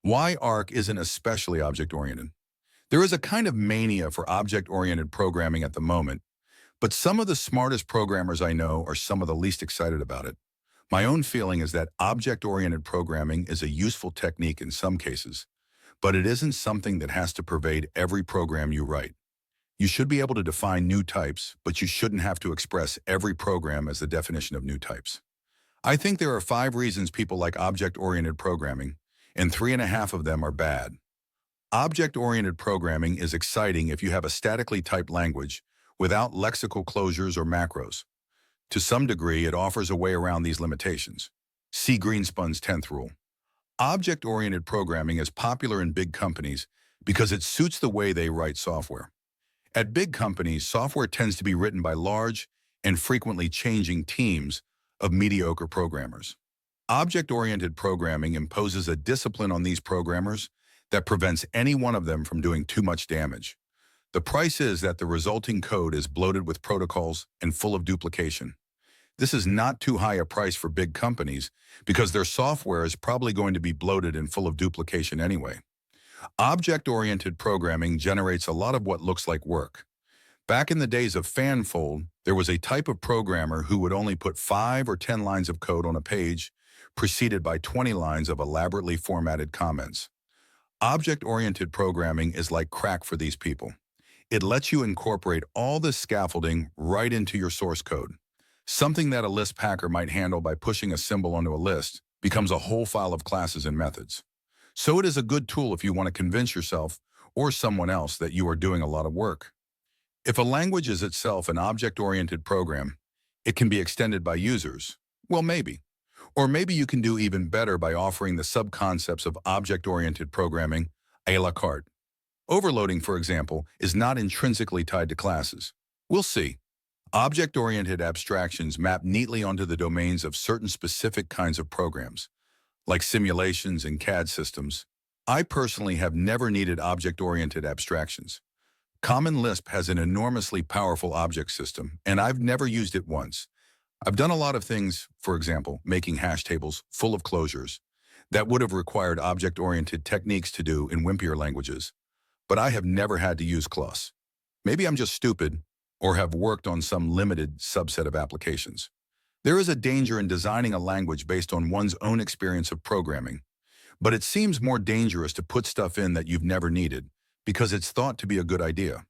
Why ARC isn't especially object-oriented. There is a kind of mania for object-oriented programming at the moment, but some of the smartest programmers I know are some of the least excited about it. My own feeling is that object-oriented programming is a useful technique in some cases, but it isn't something that has to pervade every program you write. You should be able to define new types, but you shouldn't have to express every program as the definition of new types. I think there are 5 reasons people like object-oriented programming, and 3.5 of them are bad. Object-oriented programming is exciting if you have a statically typed language without lexical closures or macros. To some degree, it offers a way around these limitations. See Greenspun's 10th rule. Object-oriented programming is popular in big companies because it suits the way they write software. At big companies, software tends to be written by large and frequently changing teams of mediocre programmers. Object-oriented programming imposes a discipline on these programmers that prevents any one of them from doing too much damage. The price is that the resulting code is bloated with protocols and full of duplication. This is not too high a price for big companies because their software is probably going to be bloated and full of duplication anyway. Object-oriented programming generates a lot of what looks like work. Back in the days of fanfold, there was a type of programmer who would only put 5 or 10 lines of code on a page, preceded by 20 lines of elaborately formatted comments. Object-oriented programming is like crack for these people. It lets you incorporate all this scaffolding right into your source code. Something that a Lisp hacker might handle by pushing a symbol onto a list becomes a whole file of classes and methods. So it is a good tool if you want to convince yourself or someone else that you are doing a lot of work. If a language is itself an object-oriented program, it can be extended by users. Well, maybe. Or maybe you can do even better by offering the subconcepts of object-oriented programming a la carte. Overloading, for example, is not intrinsically tied to classes. We'll see. Object-oriented abstractions map neatly onto the domains of certain specific kinds of programs, like simulations and CAD systems. I personally have never needed object-oriented abstractions. Common Lisp has an enormously powerful object system, and I've never used it once. I've done a lot of things, for example, making hash tables full of closures, that would have required object-oriented techniques to do in wimpier languages, but I have never had to use CLOS. Maybe I'm just stupid, or have worked on some limited subset of applications. There is a danger in designing a language based on one's own experience of programming, but it seems more dangerous to put stuff in that you've never needed, because it's thought to be a good idea.